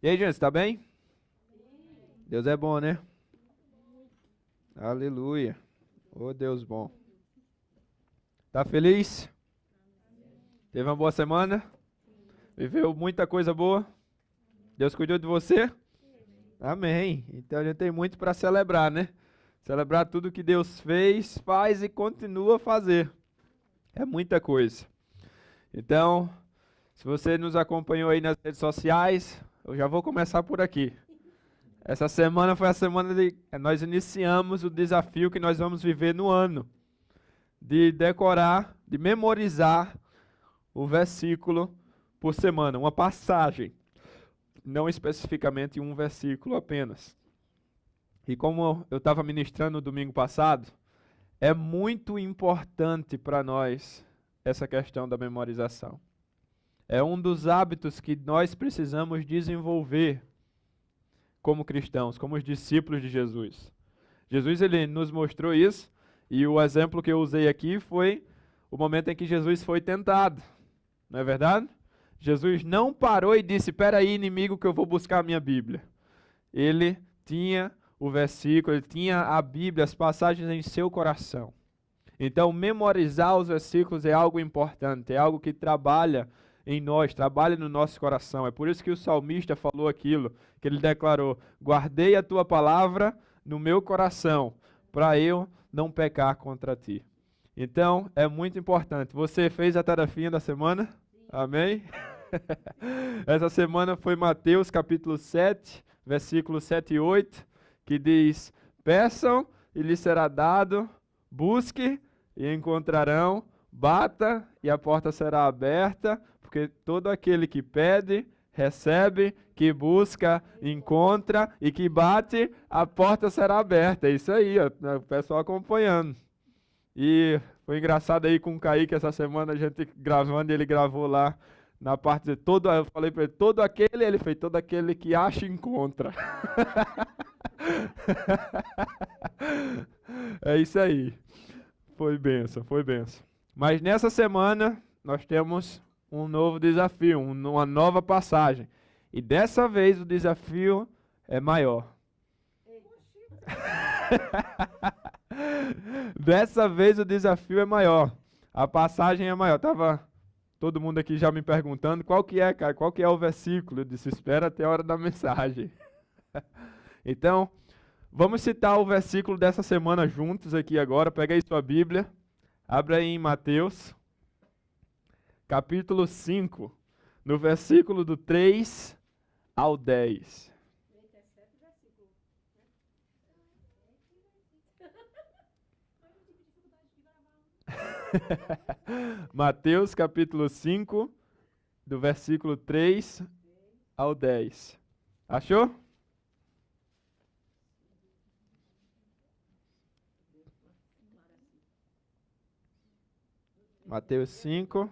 E aí, gente, está bem? Deus é bom, né? Aleluia. Oh, Deus bom. Tá feliz? Teve uma boa semana? Viveu muita coisa boa? Deus cuidou de você? Amém. Então a gente tem muito para celebrar, né? Celebrar tudo que Deus fez, faz e continua a fazer. É muita coisa. Então, se você nos acompanhou aí nas redes sociais, eu já vou começar por aqui. Essa semana foi a semana de nós iniciamos o desafio que nós vamos viver no ano, de decorar, de memorizar o versículo por semana, uma passagem, não especificamente um versículo apenas. E como eu estava ministrando no domingo passado, é muito importante para nós essa questão da memorização. É um dos hábitos que nós precisamos desenvolver como cristãos, como os discípulos de Jesus. Jesus, ele nos mostrou isso, e o exemplo que eu usei aqui foi o momento em que Jesus foi tentado. Não é verdade? Jesus não parou e disse, espera aí, inimigo, que eu vou buscar a minha Bíblia. Ele tinha o versículo, ele tinha a Bíblia, as passagens em seu coração. Então, memorizar os versículos é algo importante, é algo que trabalha em nós, trabalha no nosso coração. É por isso que o salmista falou aquilo, que ele declarou, guardei a tua palavra no meu coração, para eu não pecar contra ti. Então, é muito importante. Você fez a tarefinha da semana? Amém? Essa semana foi Mateus capítulo 7, versículos 7 e 8, que diz, peçam e lhes será dado, busque e encontrarão, bata e a porta será aberta, porque todo aquele que pede, recebe, que busca, encontra e que bate, a porta será aberta. É isso aí, ó, o pessoal acompanhando. E foi engraçado aí com o Kaique essa semana, a gente gravando, ele gravou lá na parte de todo, eu falei para ele, todo aquele, ele fez todo aquele que acha e encontra. É isso aí. Foi bênção, foi bênção. Mas nessa semana nós temos um novo desafio, uma nova passagem. E dessa vez o desafio é maior. Dessa vez o desafio é maior. A passagem é maior. Tava todo mundo aqui já me perguntando qual que é, cara, qual que é o versículo. Eu disse, espera até a hora da mensagem. Então, vamos citar o versículo dessa semana juntos aqui agora. Pega aí sua Bíblia, abre aí em Mateus, capítulo 5, no versículo do 3 ao 10. Mateus capítulo 5, do versículo 3 ao 10. Achou? Mateus 5,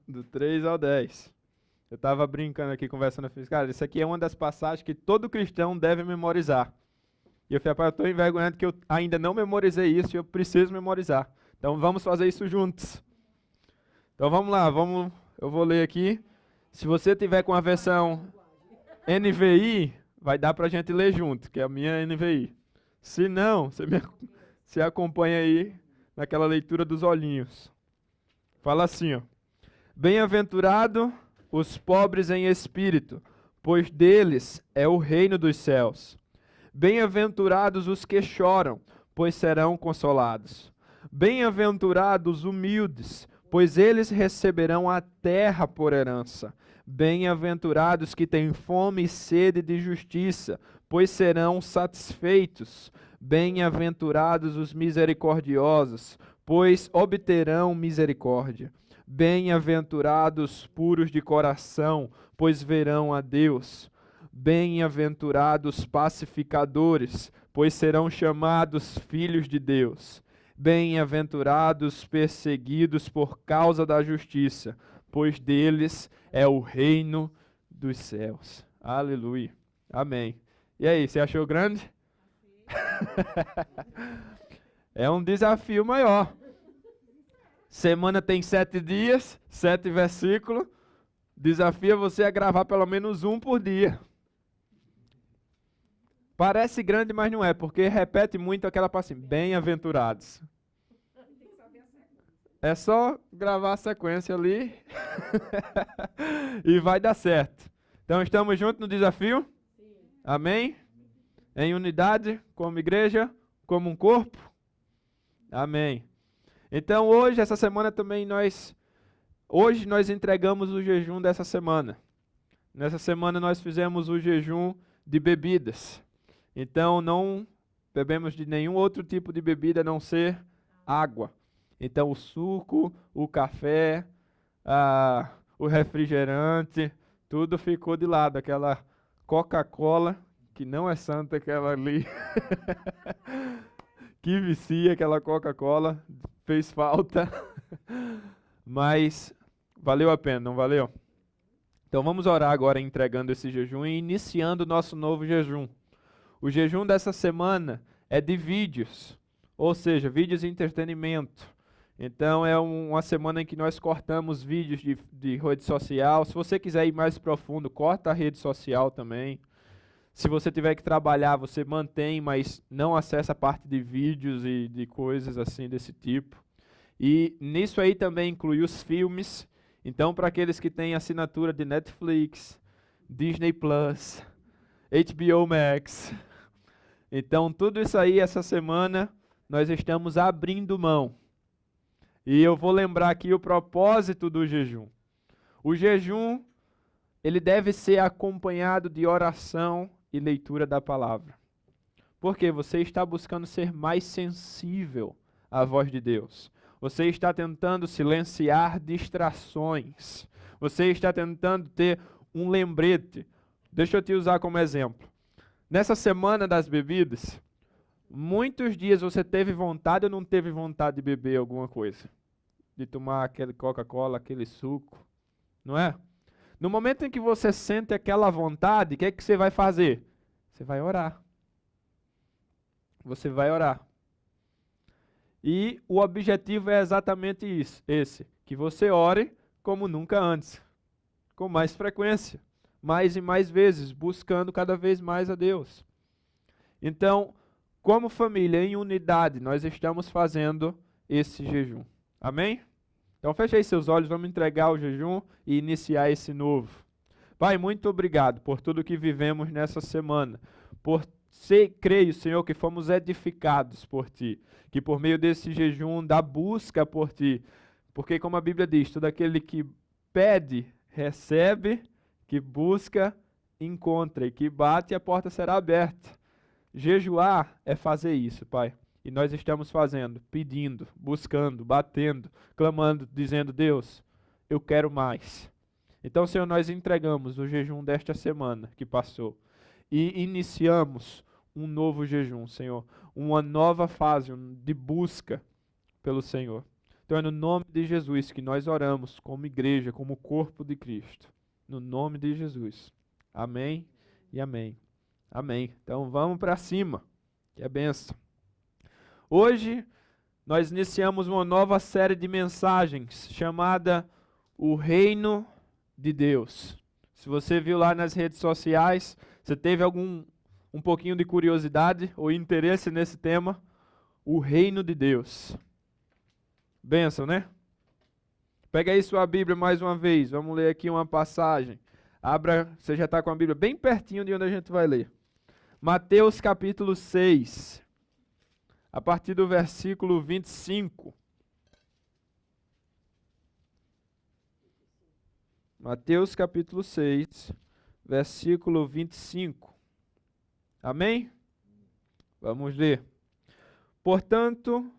do 3 ao 10. Eu estava brincando aqui, conversando, eu fiz, cara, isso aqui é uma das passagens que todo cristão deve memorizar. E eu falei, rapaz, eu estou envergonhado que eu ainda não memorizei isso e eu preciso memorizar. Então vamos fazer isso juntos. Então vamos lá, eu vou ler aqui. Se você tiver com a versão NVI, vai dar para a gente ler junto, que é a minha NVI. Se não, você acompanha aí naquela leitura dos olhinhos. Fala assim, ó. Bem-aventurado os pobres em espírito, pois deles é o reino dos céus. Bem-aventurados os que choram, pois serão consolados. Bem-aventurados os humildes, pois eles receberão a terra por herança. Bem-aventurados que têm fome e sede de justiça, pois serão satisfeitos. Bem-aventurados os misericordiosos, pois obterão misericórdia. Bem-aventurados puros de coração, pois verão a Deus. Bem-aventurados pacificadores, pois serão chamados filhos de Deus. Bem-aventurados perseguidos por causa da justiça, pois deles é o reino dos céus. Aleluia. Amém. E aí, você achou grande? É um desafio maior. Semana tem 7 dias, 7 versículos. Desafia você a gravar pelo menos um por dia. Parece grande, mas não é, porque repete muito aquela parte assim, bem-aventurados. É só gravar a sequência ali e vai dar certo. Então estamos juntos no desafio? Sim. Amém? Em unidade, como igreja, como um corpo? Amém. Então hoje, essa semana também hoje nós entregamos o jejum dessa semana. Nessa semana nós fizemos o jejum de bebidas. Então não bebemos de nenhum outro tipo de bebida a não ser água. Então o suco, o café, o refrigerante, tudo ficou de lado. Aquela Coca-Cola, que não é santa, aquela ali, que vicia, aquela Coca-Cola, fez falta, mas valeu a pena, não valeu? Então vamos orar agora entregando esse jejum e iniciando o nosso novo jejum. O jejum dessa semana é de vídeos, ou seja, vídeos de entretenimento. Então é uma semana em que nós cortamos vídeos de rede social. Se você quiser ir mais profundo, corta a rede social também. Se você tiver que trabalhar, você mantém, mas não acessa a parte de vídeos e de coisas assim desse tipo. E nisso aí também inclui os filmes. Então, para aqueles que têm assinatura de Netflix, Disney Plus, HBO Max. Então, tudo isso aí, essa semana, nós estamos abrindo mão. E eu vou lembrar aqui o propósito do jejum. O jejum, ele deve ser acompanhado de oração e leitura da palavra. Porque você está buscando ser mais sensível à voz de Deus. Você está tentando silenciar distrações. Você está tentando ter um lembrete. Deixa eu te usar como exemplo. Nessa semana das bebidas, muitos dias você teve vontade ou não teve vontade de beber alguma coisa? De tomar aquele Coca-Cola, aquele suco, não é? No momento em que você sente aquela vontade, o que é que você vai fazer? Você vai orar. Você vai orar. E o objetivo é exatamente esse, que você ore como nunca antes, com mais frequência, mais e mais vezes, buscando cada vez mais a Deus. Então, como família, em unidade, nós estamos fazendo esse jejum. Amém? Então feche aí seus olhos, vamos entregar o jejum e iniciar esse novo. Pai, muito obrigado por tudo que vivemos nessa semana, creio, Senhor, que fomos edificados por Ti, que por meio desse jejum, da busca por Ti, porque como a Bíblia diz, todo aquele que pede, recebe, que busca, encontra, e que bate, a porta será aberta. Jejuar é fazer isso, Pai, e nós estamos fazendo, pedindo, buscando, batendo, clamando, dizendo, Deus, eu quero mais. Então, Senhor, nós entregamos o jejum desta semana que passou, e iniciamos um novo jejum, Senhor, uma nova fase de busca pelo Senhor. Então é no nome de Jesus que nós oramos como igreja, como corpo de Cristo. No nome de Jesus. Amém e amém. Amém. Então vamos para cima, que é benção. Hoje nós iniciamos uma nova série de mensagens chamada O Reino de Deus. Se você viu lá nas redes sociais, você teve um pouquinho de curiosidade ou interesse nesse tema, o reino de Deus. Benção, né? Pega aí sua Bíblia mais uma vez, vamos ler aqui uma passagem. Abra, você já está com a Bíblia bem pertinho de onde a gente vai ler. Mateus capítulo 6, a partir do versículo 25. Mateus capítulo 6, versículo 25. Amém? Vamos ler. Portanto,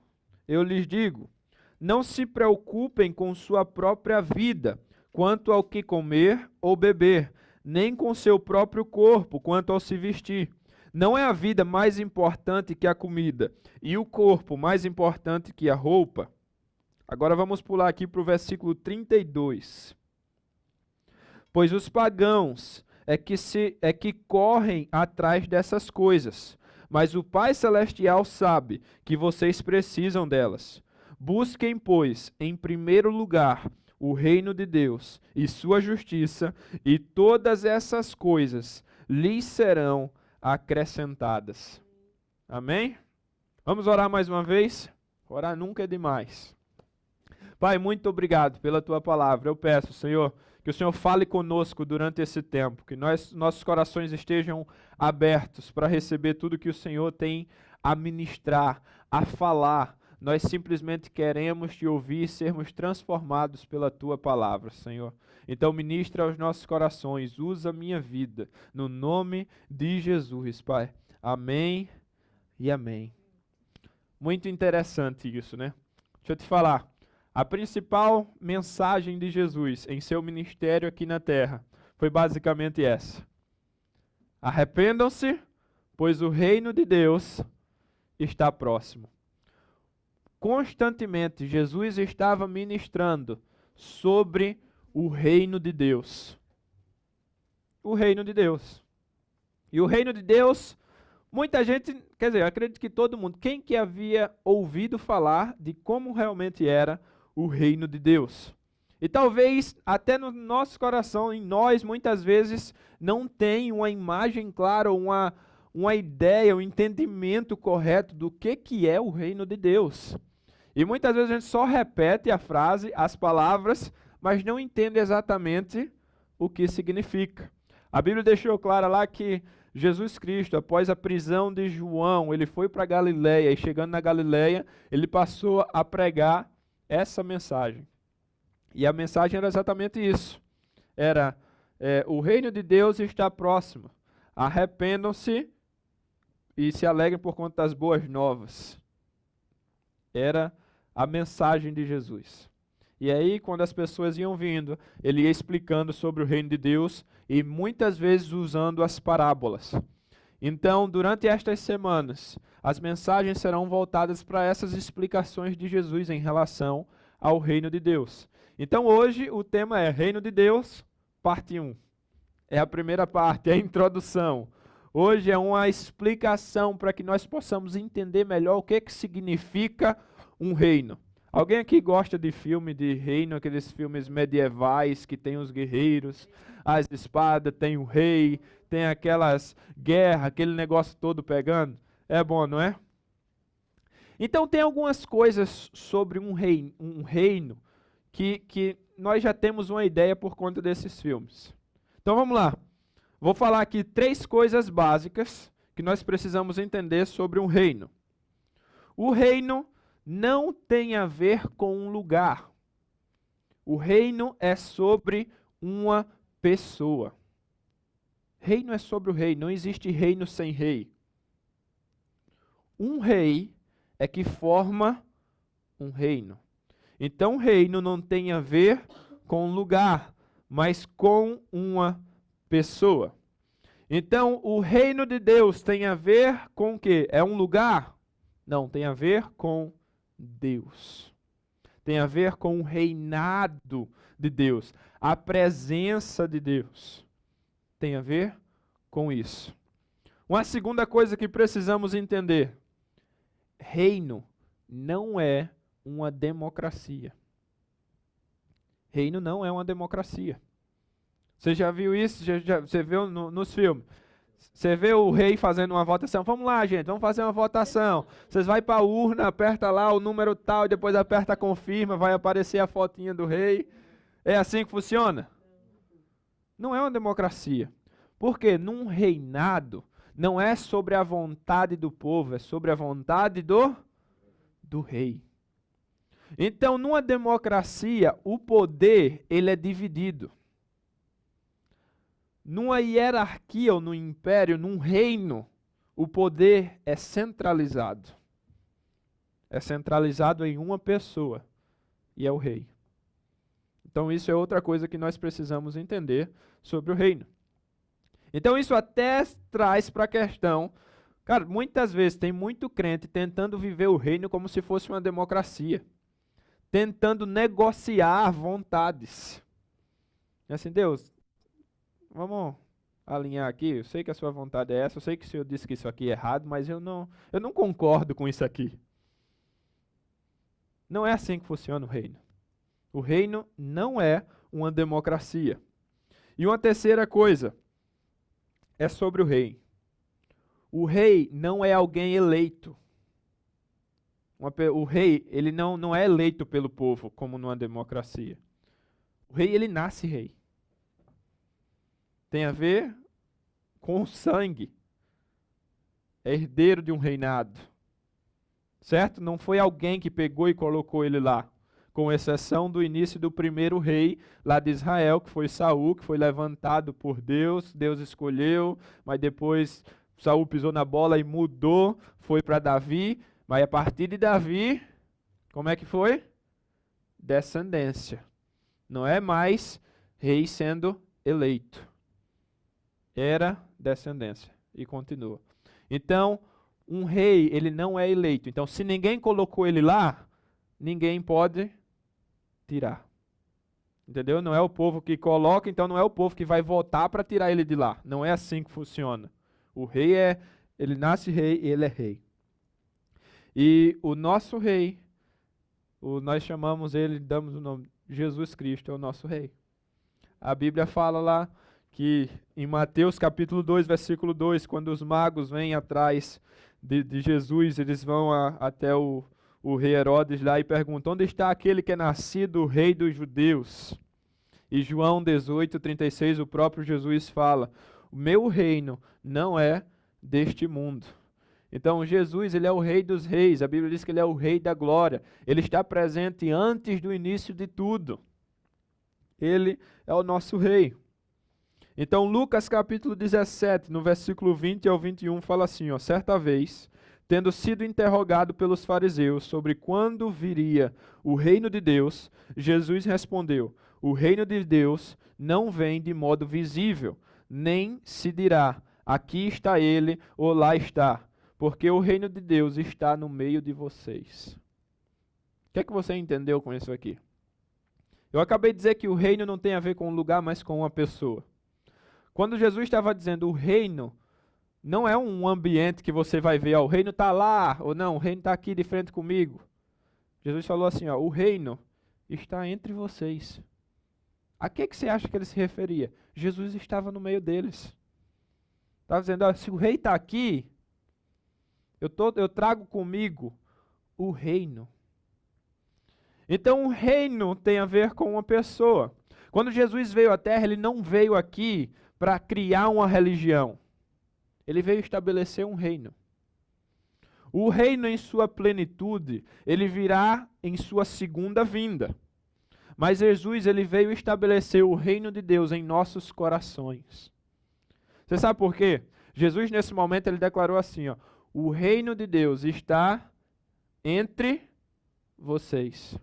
eu lhes digo, não se preocupem com sua própria vida, quanto ao que comer ou beber, nem com seu próprio corpo, quanto ao se vestir. Não é a vida mais importante que a comida, e o corpo mais importante que a roupa? Agora vamos pular aqui para o versículo 32. Pois os pagãos é que correm atrás dessas coisas, mas o Pai Celestial sabe que vocês precisam delas. Busquem, pois, em primeiro lugar o reino de Deus e sua justiça, e todas essas coisas lhes serão acrescentadas. Amém? Vamos orar mais uma vez? Orar nunca é demais. Pai, muito obrigado pela tua palavra. Eu peço, Senhor, que o Senhor fale conosco durante esse tempo, que nossos corações estejam abertos para receber tudo que o Senhor tem a ministrar, a falar. Nós simplesmente queremos te ouvir e sermos transformados pela tua palavra, Senhor. Então ministra aos nossos corações, usa a minha vida, no nome de Jesus, Pai. Amém e amém. Muito interessante isso, né? Deixa eu te falar. A principal mensagem de Jesus em seu ministério aqui na terra foi basicamente essa: arrependam-se, pois o reino de Deus está próximo. Constantemente, Jesus estava ministrando sobre o reino de Deus. O reino de Deus. E o reino de Deus, muita gente, quer dizer, eu acredito que todo mundo, quem que havia ouvido falar de como realmente era o reino de Deus? E talvez até no nosso coração, em nós, muitas vezes, não tem uma imagem clara, uma ideia, um entendimento correto do que é o reino de Deus. E muitas vezes a gente só repete a frase, as palavras, mas não entende exatamente o que significa. A Bíblia deixou claro lá que Jesus Cristo, após a prisão de João, ele foi para Galileia, e chegando na Galileia, ele passou a pregar essa mensagem. E a mensagem era exatamente isso. Era, o reino de Deus está próximo. Arrependam-se e se alegrem por conta das boas novas. Era a mensagem de Jesus. E aí, quando as pessoas iam vindo, ele ia explicando sobre o reino de Deus e muitas vezes usando as parábolas. Então, durante estas semanas, as mensagens serão voltadas para essas explicações de Jesus em relação ao reino de Deus. Então, hoje, o tema é Reino de Deus, parte 1. É a primeira parte, é a introdução. Hoje é uma explicação para que nós possamos entender melhor o que significa um reino. Alguém aqui gosta de filme de reino, aqueles filmes medievais que tem os guerreiros, as espadas, tem o rei, tem aquelas guerras, aquele negócio todo pegando? É bom, não é? Então tem algumas coisas sobre um reino que nós já temos uma ideia por conta desses filmes. Então vamos lá. Vou falar aqui 3 coisas básicas que nós precisamos entender sobre um reino. O reino não tem a ver com um lugar. O reino é sobre uma pessoa. Reino é sobre o rei, não existe reino sem rei. Um rei é que forma um reino. Então, o reino não tem a ver com um lugar, mas com uma pessoa. Então, o reino de Deus tem a ver com o quê? É um lugar? Não, tem a ver com Deus. Tem a ver com o reinado de Deus, a presença de Deus. Tem a ver com isso. Uma segunda coisa que precisamos entender: reino não é uma democracia. Reino não é uma democracia. Você já viu isso? Você viu nos filmes? Você vê o rei fazendo uma votação. Vamos lá, gente, vamos fazer uma votação. Vocês vão para a urna, aperta lá o número tal, e depois aperta confirma, vai aparecer a fotinha do rei. É assim que funciona? Não é uma democracia. Porque num reinado não é sobre a vontade do povo, é sobre a vontade do rei. Então, numa democracia, o poder ele é dividido. Numa hierarquia ou no império, num reino, o poder é centralizado. É centralizado em uma pessoa, e é o rei. Então isso é outra coisa que nós precisamos entender sobre o reino. Então isso até traz para a questão, cara, muitas vezes tem muito crente tentando viver o reino como se fosse uma democracia, tentando negociar vontades. E assim, Deus, vamos alinhar aqui, eu sei que a sua vontade é essa, eu sei que o Senhor disse que isso aqui é errado, mas eu não concordo com isso aqui. Não é assim que funciona o reino. O reino não é uma democracia. E uma terceira coisa é sobre o rei. O rei não é alguém eleito. O rei, ele não é eleito pelo povo, como numa democracia. O rei, ele nasce rei. Tem a ver com o sangue. É herdeiro de um reinado. Certo? Não foi alguém que pegou e colocou ele lá. Com exceção do início do primeiro rei lá de Israel, que foi Saul, que foi levantado por Deus. Deus escolheu, mas depois Saul pisou na bola e mudou, foi para Davi. Mas a partir de Davi, como é que foi? Descendência. Não é mais rei sendo eleito. Era descendência. E continua. Então, um rei, ele não é eleito. Então, se ninguém colocou ele lá, ninguém pode tirar. Entendeu? Não é o povo que coloca, então não é o povo que vai votar para tirar ele de lá. Não é assim que funciona. O rei ele nasce rei e ele é rei. E o nosso rei, nós chamamos ele, damos o nome, Jesus Cristo é o nosso rei. A Bíblia fala lá que em Mateus capítulo 2, versículo 2, quando os magos vêm atrás de Jesus, eles vão até o rei Herodes lá e perguntam: onde está aquele que é nascido o rei dos judeus? E João 18, 36, o próprio Jesus fala: o meu reino não é deste mundo. Então Jesus, ele é o rei dos reis, a Bíblia diz que ele é o rei da glória, ele está presente antes do início de tudo. Ele é o nosso rei. Então Lucas capítulo 17, no versículo 20 ao 21, fala assim, ó: certa vez, tendo sido interrogado pelos fariseus sobre quando viria o reino de Deus, Jesus respondeu: o reino de Deus não vem de modo visível, nem se dirá, aqui está ele ou lá está, porque o reino de Deus está no meio de vocês. O que é que você entendeu com isso aqui? Eu acabei de dizer que o reino não tem a ver com um lugar, mas com uma pessoa. Quando Jesus estava dizendo o reino, não é um ambiente que você vai ver, ó, o reino está lá, ou não, o reino está aqui de frente comigo. Jesus falou assim, ó, o reino está entre vocês. A que você acha que ele se referia? Jesus estava no meio deles. Estava dizendo, ó, se o rei está aqui, eu trago comigo o reino. Então o reino tem a ver com uma pessoa. Quando Jesus veio à Terra, ele não veio aqui para criar uma religião. Ele veio estabelecer um reino. O reino em sua plenitude, ele virá em sua segunda vinda. Mas Jesus, ele veio estabelecer o reino de Deus em nossos corações. Você sabe por quê? Jesus, nesse momento, ele declarou assim, ó: o reino de Deus está entre vocês.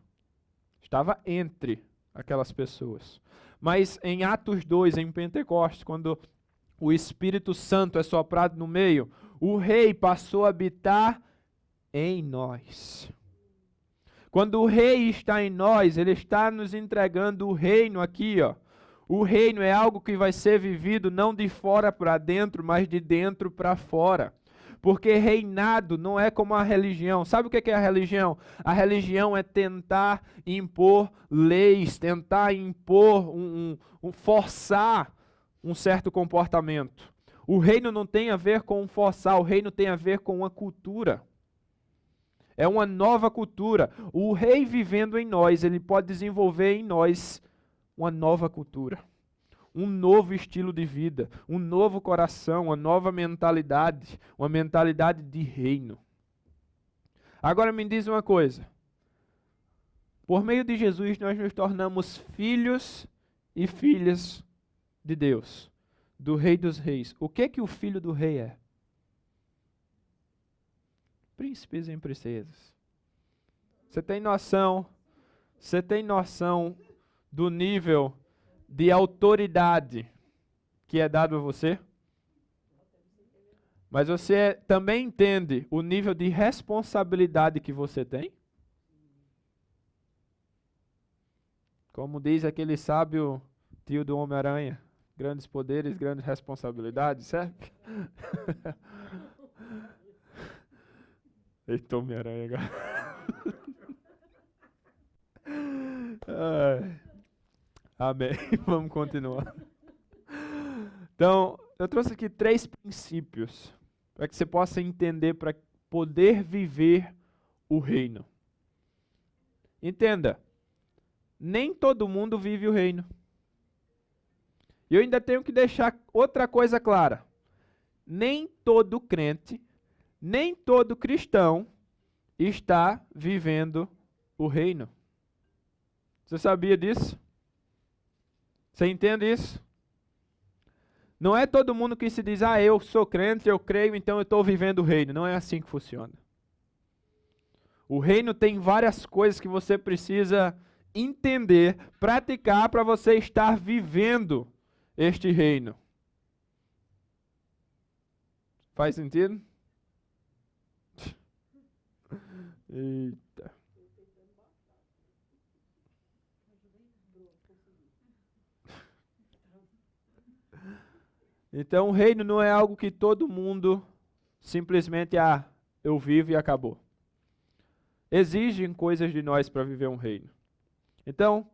Estava entre aquelas pessoas. Mas em Atos 2, em Pentecostes, quando o Espírito Santo é soprado no meio, o rei passou a habitar em nós. Quando o rei está em nós, ele está nos entregando o reino aqui, ó. O reino é algo que vai ser vivido não de fora para dentro, mas de dentro para fora. Porque reinado não é como a religião. Sabe o que é a religião? A religião é tentar impor leis, tentar impor, forçar um certo comportamento. O reino não tem a ver com forçar, o reino tem a ver com uma cultura. É uma nova cultura. O rei vivendo em nós, ele pode desenvolver em nós uma nova cultura. Um novo estilo de vida, um novo coração, uma nova mentalidade, uma mentalidade de reino. Agora me diz uma coisa. Por meio de Jesus nós nos tornamos filhos e filhas de Deus, do Rei dos Reis. O que o filho do rei é? Príncipes e princesas. Você tem noção do nível de autoridade que é dado a você? Mas você também entende o nível de responsabilidade que você tem? Como diz aquele sábio tio do Homem-Aranha, grandes poderes, grandes responsabilidades, certo? Eita, Homem-Aranha agora. Amém. Vamos continuar. Então, eu trouxe aqui 3 princípios para que você possa entender, para poder viver o reino. Entenda, nem todo mundo vive o reino. E eu ainda tenho que deixar outra coisa clara. Nem todo crente, nem todo cristão está vivendo o reino. Você sabia disso? Você entende isso? Não é todo mundo que se diz, eu sou crente, eu creio, então eu estou vivendo o reino. Não é assim que funciona. O reino tem várias coisas que você precisa entender, praticar para você estar vivendo este reino. Faz sentido? Eita. Então o reino não é algo que todo mundo simplesmente, eu vivo e acabou. Exigem coisas de nós para viver um reino. Então,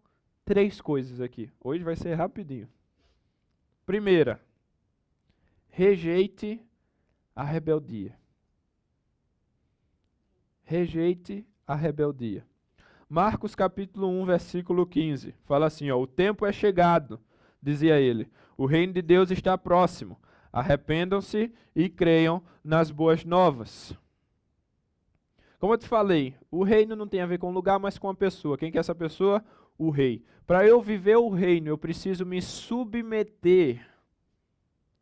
3 coisas aqui. Hoje vai ser rapidinho. Primeira, rejeite a rebeldia. Rejeite a rebeldia. Marcos capítulo 1, versículo 15. Fala assim, o tempo é chegado, dizia ele. O reino de Deus está próximo. Arrependam-se e creiam nas boas novas. Como eu te falei, o reino não tem a ver com o lugar, mas com a pessoa. Quem que é essa pessoa? O rei. Para eu viver o reino, eu preciso me submeter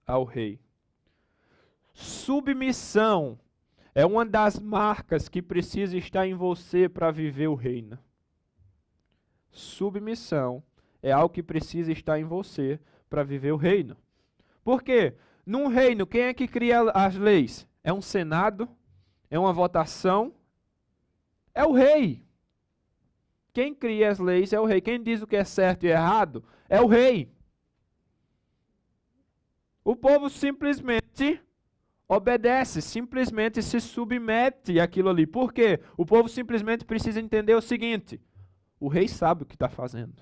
ao rei. Submissão é uma das marcas que precisa estar em você para viver o reino. Submissão é algo que precisa estar em você para viver o reino. Por quê? Num reino, quem é que cria as leis? É um senado? É uma votação? É o rei. Quem cria as leis é o rei. Quem diz o que é certo e errado é o rei. O povo simplesmente obedece, simplesmente se submete àquilo ali. Por quê? O povo simplesmente precisa entender o seguinte: o rei sabe o que está fazendo.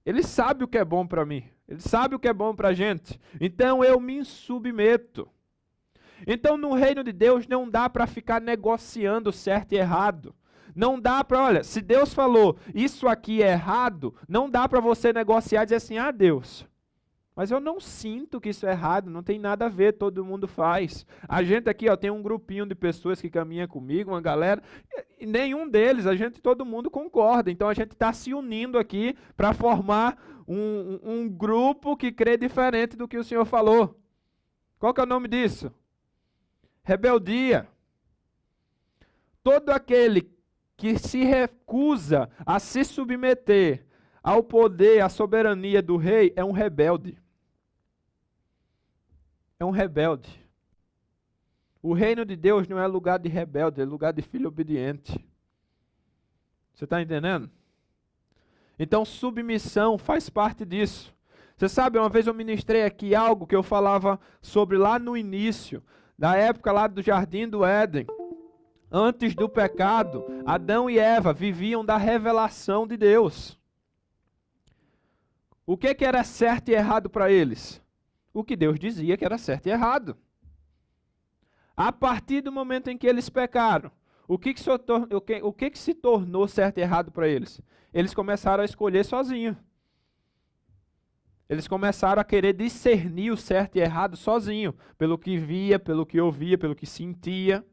Ele sabe o que é bom para mim. Ele sabe o que é bom para a gente. Então eu me submeto. Então no reino de Deus não dá para ficar negociando certo e errado. Não dá para, olha, se Deus falou isso aqui é errado, não dá para você negociar e dizer assim, Deus, mas eu não sinto que isso é errado, não tem nada a ver, todo mundo faz. A gente aqui tem um grupinho de pessoas que caminha comigo, uma galera, e nenhum deles, todo mundo concorda. Então a gente está se unindo aqui para formar um grupo que crê diferente do que o Senhor falou. Qual que é o nome disso? Rebeldia. Todo aquele que se recusa a se submeter ao poder, à soberania do rei, é um rebelde. É um rebelde. O reino de Deus não é lugar de rebelde, é lugar de filho obediente. Você está entendendo? Então, submissão faz parte disso. Você sabe, uma vez eu ministrei aqui algo que eu falava sobre lá no início, na época lá do Jardim do Éden. Antes do pecado, Adão e Eva viviam da revelação de Deus. O que era certo e errado para eles? O que Deus dizia que era certo e errado. A partir do momento em que eles pecaram, o que se tornou certo e errado para eles? Eles começaram a escolher sozinhos. Eles começaram a querer discernir o certo e errado sozinho, pelo que via, pelo que ouvia, pelo que sentia.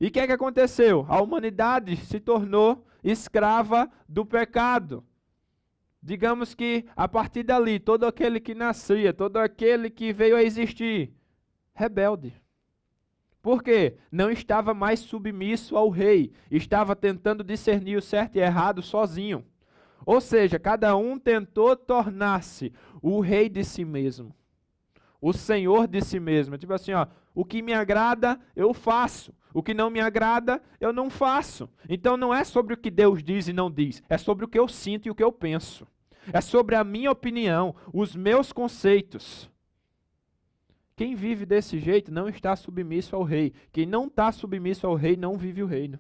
E o que aconteceu? A humanidade se tornou escrava do pecado. Digamos que a partir dali, todo aquele que nascia, todo aquele que veio a existir, rebelde. Por quê? Não estava mais submisso ao rei, estava tentando discernir o certo e errado sozinho. Ou seja, cada um tentou tornar-se o rei de si mesmo, o senhor de si mesmo. Tipo assim, o que me agrada, eu faço. O que não me agrada, eu não faço. Então não é sobre o que Deus diz e não diz, é sobre o que eu sinto e o que eu penso. É sobre a minha opinião, os meus conceitos. Quem vive desse jeito não está submisso ao rei. Quem não está submisso ao rei não vive o reino.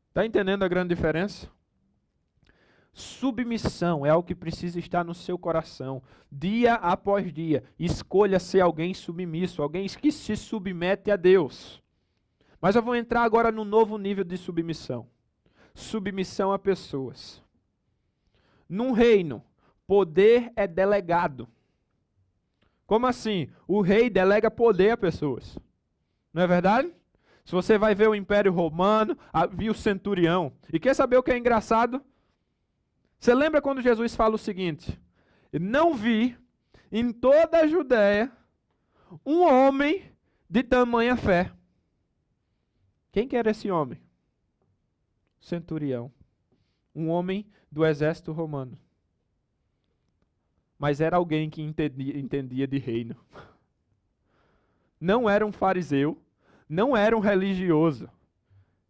Está entendendo a grande diferença? Submissão é algo que precisa estar no seu coração, dia após dia. Escolha ser alguém submisso, alguém que se submete a Deus. Mas eu vou entrar agora no novo nível de submissão. Submissão a pessoas. Num reino, poder é delegado. Como assim? O rei delega poder a pessoas. Não é verdade? Se você vai ver o Império Romano, havia o centurião. E quer saber o que é engraçado? Você lembra quando Jesus fala o seguinte: não vi em toda a Judéia um homem de tamanha fé. Quem que era esse homem? Centurião. Um homem do exército romano. Mas era alguém que entendia de reino. Não era um fariseu, não era um religioso.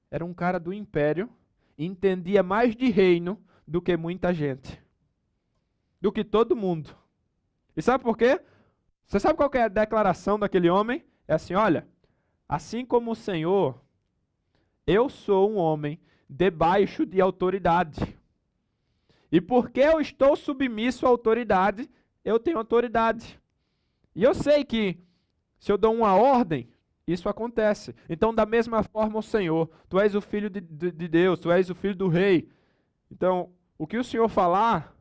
Era um cara do império, entendia mais de reino do que muita gente. Do que todo mundo. E sabe por quê? Você sabe qual que é a declaração daquele homem? É assim, olha, assim como o Senhor, eu sou um homem debaixo de autoridade. E porque eu estou submisso à autoridade, eu tenho autoridade. E eu sei que se eu dou uma ordem, isso acontece. Então, da mesma forma, o Senhor, tu és o filho de Deus, tu és o filho do rei. Então, o que o Senhor falar,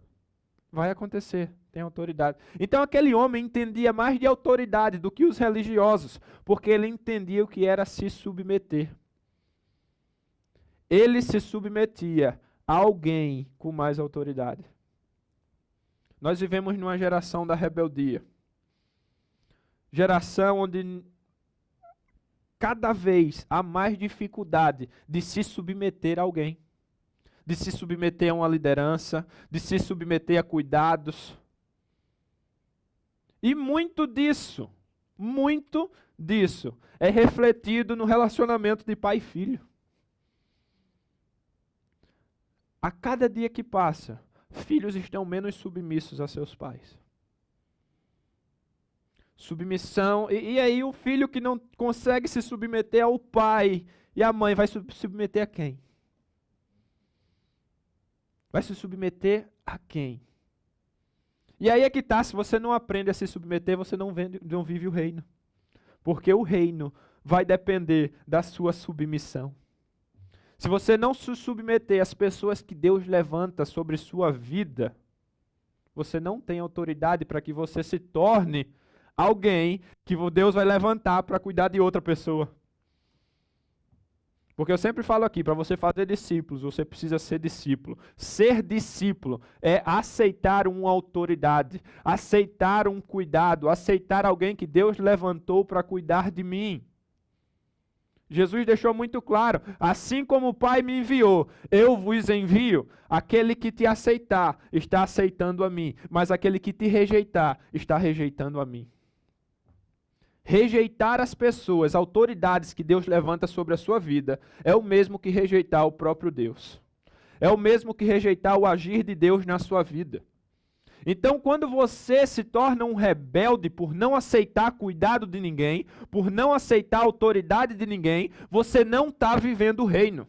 vai acontecer, tem autoridade. Então, aquele homem entendia mais de autoridade do que os religiosos, porque ele entendia o que era se submeter. Ele se submetia a alguém com mais autoridade. Nós vivemos numa geração da rebeldia. Geração onde cada vez há mais dificuldade de se submeter a alguém. De se submeter a uma liderança, de se submeter a cuidados. E muito disso é refletido no relacionamento de pai e filho. A cada dia que passa, filhos estão menos submissos a seus pais. Submissão, e aí o filho que não consegue se submeter ao pai e à mãe, vai se submeter a quem? Vai se submeter a quem? E aí é que tá, se você não aprende a se submeter, você não vive o reino. Porque o reino vai depender da sua submissão. Se você não se submeter às pessoas que Deus levanta sobre sua vida, você não tem autoridade para que você se torne alguém que Deus vai levantar para cuidar de outra pessoa. Porque eu sempre falo aqui, para você fazer discípulos, você precisa ser discípulo. Ser discípulo é aceitar uma autoridade, aceitar um cuidado, aceitar alguém que Deus levantou para cuidar de mim. Jesus deixou muito claro, assim como o Pai me enviou, eu vos envio. Aquele que te aceitar, está aceitando a mim, mas aquele que te rejeitar, está rejeitando a mim. Rejeitar as pessoas, autoridades que Deus levanta sobre a sua vida, é o mesmo que rejeitar o próprio Deus. É o mesmo que rejeitar o agir de Deus na sua vida. Então, quando você se torna um rebelde por não aceitar cuidado de ninguém, por não aceitar a autoridade de ninguém, você não está vivendo o reino.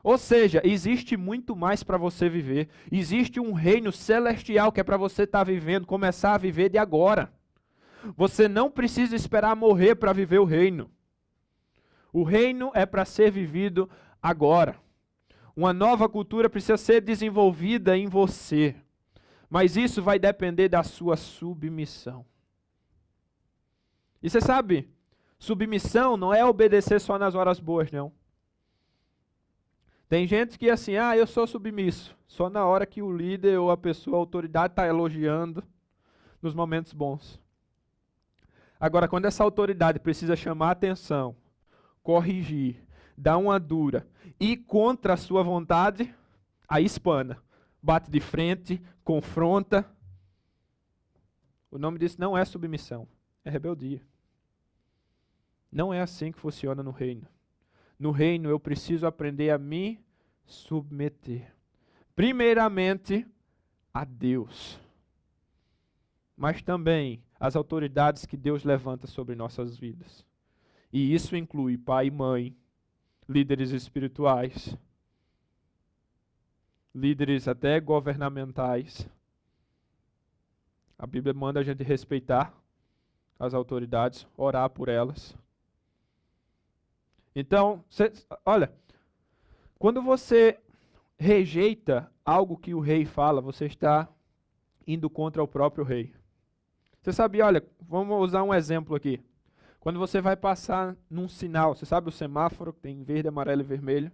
Ou seja, existe muito mais para você viver. Existe um reino celestial que é para você estar vivendo, começar a viver de agora. Você não precisa esperar morrer para viver o reino. O reino é para ser vivido agora. Uma nova cultura precisa ser desenvolvida em você. Mas isso vai depender da sua submissão. E você sabe, submissão não é obedecer só nas horas boas, não. Tem gente que é assim, eu sou submisso. Só na hora que o líder ou a pessoa, a autoridade está elogiando, nos momentos bons. Agora, quando essa autoridade precisa chamar a atenção, corrigir, dar uma dura, ir contra a sua vontade, aí espana. Bate de frente, confronta. O nome disso não é submissão, é rebeldia. Não é assim que funciona no reino. No reino eu preciso aprender a me submeter. Primeiramente a Deus, mas também às autoridades que Deus levanta sobre nossas vidas. E isso inclui pai e mãe, líderes espirituais, líderes até governamentais. A Bíblia manda a gente respeitar as autoridades, orar por elas. Então, olha, quando você rejeita algo que o rei fala, você está indo contra o próprio rei. Você sabe, olha, vamos usar um exemplo aqui. Quando você vai passar num sinal, você sabe o semáforo que tem verde, amarelo e vermelho?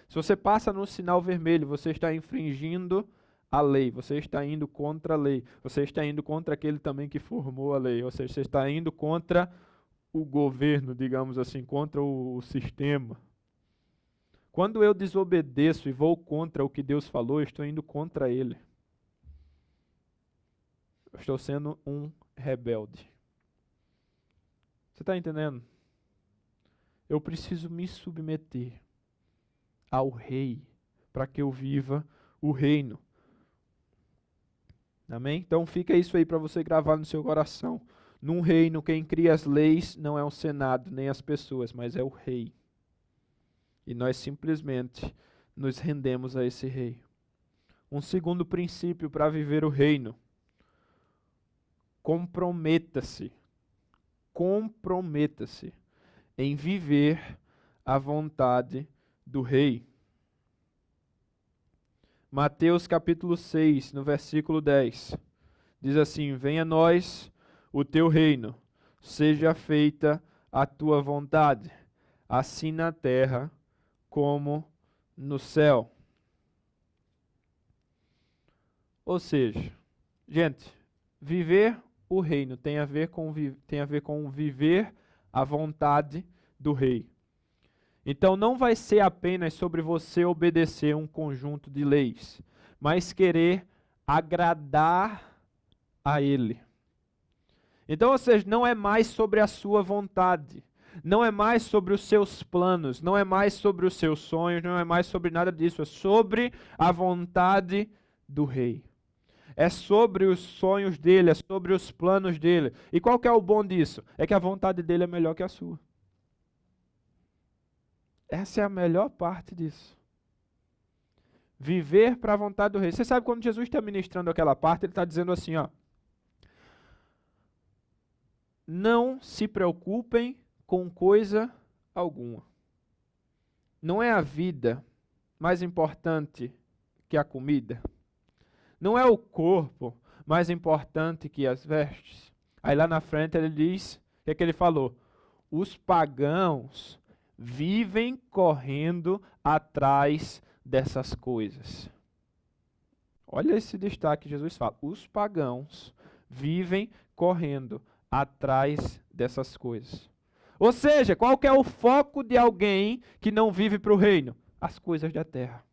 Se você passa no sinal vermelho, você está infringindo a lei, você está indo contra a lei, você está indo contra aquele também que formou a lei, ou seja, você está indo contra o governo, digamos assim, contra o sistema. Quando eu desobedeço e vou contra o que Deus falou, eu estou indo contra Ele. Eu estou sendo um rebelde. Você está entendendo? Eu preciso me submeter ao Rei para que eu viva o reino. Amém? Então fica isso aí para você gravar no seu coração. Num reino, quem cria as leis não é o Senado, nem as pessoas, mas é o Rei. E nós simplesmente nos rendemos a esse Rei. Um segundo princípio para viver o reino. Comprometa-se. Comprometa-se em viver a vontade do Rei. Mateus capítulo 6, no versículo 10, diz assim: venha a nós o teu reino, seja feita a tua vontade, assim na terra como no céu. Ou seja, gente, viver o reino tem a ver com viver a vontade do Rei. Então não vai ser apenas sobre você obedecer um conjunto de leis, mas querer agradar a Ele. Então, ou seja, não é mais sobre a sua vontade, não é mais sobre os seus planos, não é mais sobre os seus sonhos, não é mais sobre nada disso, é sobre a vontade do Rei. É sobre os sonhos dele, é sobre os planos dele. E qual que é o bom disso? É que a vontade dele é melhor que a sua. Essa é a melhor parte disso. Viver para a vontade do Rei. Você sabe quando Jesus está ministrando aquela parte, ele está dizendo assim, ó: não se preocupem com coisa alguma. Não é a vida mais importante que a comida? Não é o corpo mais importante que as vestes? Aí lá na frente ele diz, o que ele falou? Os pagãos vivem correndo atrás dessas coisas. Olha esse destaque que Jesus fala. Os pagãos vivem correndo atrás dessas coisas. Ou seja, qual que é o foco de alguém que não vive para o reino? As coisas da terra.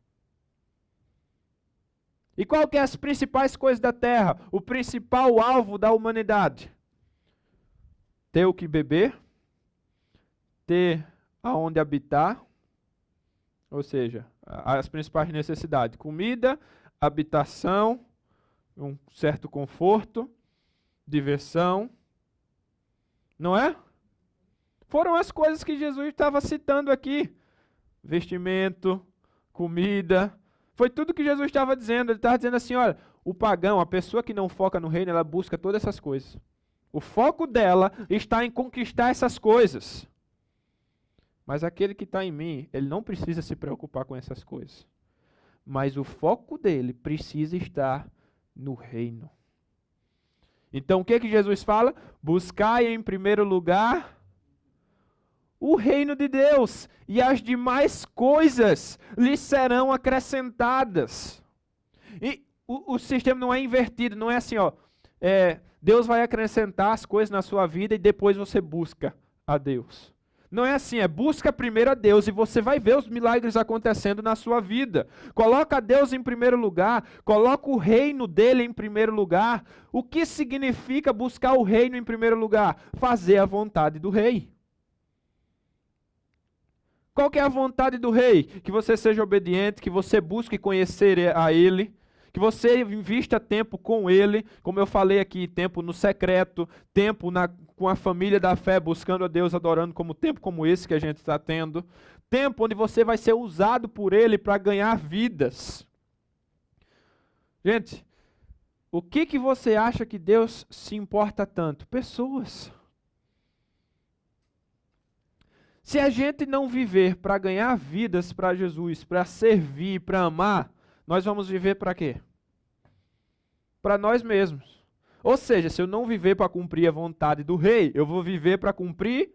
E qual que é as principais coisas da terra? O principal alvo da humanidade? Ter o que beber, ter aonde habitar, ou seja, as principais necessidades: comida, habitação, um certo conforto, diversão, não é? Foram as coisas que Jesus estava citando aqui: vestimento, comida, foi tudo que Jesus estava dizendo. Ele estava dizendo assim, olha, o pagão, a pessoa que não foca no reino, ela busca todas essas coisas. O foco dela está em conquistar essas coisas. Mas aquele que está em mim, ele não precisa se preocupar com essas coisas. Mas o foco dele precisa estar no reino. Então o que Jesus fala? Buscai em primeiro lugar o reino de Deus, e as demais coisas lhes serão acrescentadas. E o sistema não é invertido, não é assim, ó, Deus vai acrescentar as coisas na sua vida e depois você busca a Deus. Não é assim, busca primeiro a Deus e você vai ver os milagres acontecendo na sua vida. Coloca Deus em primeiro lugar, coloca o reino dele em primeiro lugar. O que significa buscar o reino em primeiro lugar? Fazer a vontade do rei. Qual que é a vontade do rei? Que você seja obediente, que você busque conhecer a ele, que você invista tempo com ele, como eu falei aqui, tempo no secreto, tempo com a família da fé, buscando a Deus, adorando, como tempo como esse que a gente está tendo, tempo onde você vai ser usado por ele para ganhar vidas. Gente, o que você acha que Deus se importa tanto? Pessoas. Se a gente não viver para ganhar vidas para Jesus, para servir, para amar, nós vamos viver para quê? Para nós mesmos. Ou seja, se eu não viver para cumprir a vontade do rei, eu vou viver para cumprir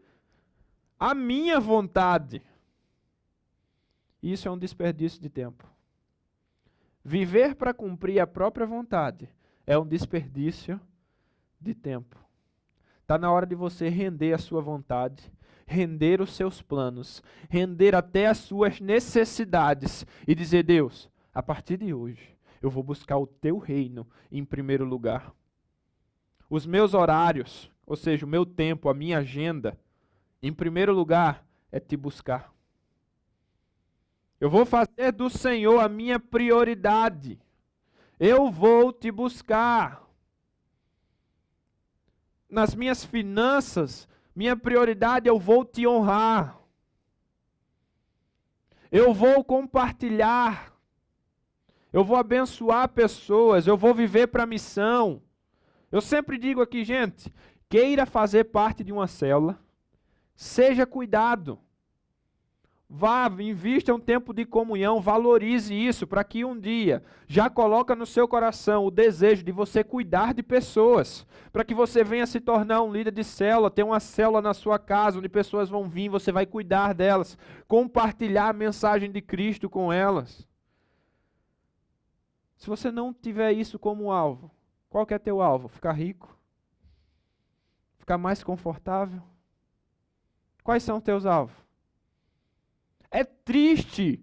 a minha vontade. Isso é um desperdício de tempo. Viver para cumprir a própria vontade é um desperdício de tempo. Está na hora de você render a sua vontade, render os seus planos, render até as suas necessidades e dizer: Deus, a partir de hoje, eu vou buscar o teu reino em primeiro lugar. Os meus horários, ou seja, o meu tempo, a minha agenda, em primeiro lugar, é te buscar. Eu vou fazer do Senhor a minha prioridade. Eu vou te buscar. Nas minhas finanças, minha prioridade, eu vou te honrar. Eu vou compartilhar. Eu vou abençoar pessoas. Eu vou viver para a missão. Eu sempre digo aqui, gente, queira fazer parte de uma célula, seja cuidado. Vá, invista um tempo de comunhão, valorize isso, para que um dia já coloca no seu coração o desejo de você cuidar de pessoas, para que você venha se tornar um líder de célula, ter uma célula na sua casa, onde pessoas vão vir, você vai cuidar delas, compartilhar a mensagem de Cristo com elas. Se você não tiver isso como alvo, qual que é teu alvo? Ficar rico? Ficar mais confortável? Quais são os teus alvos? É triste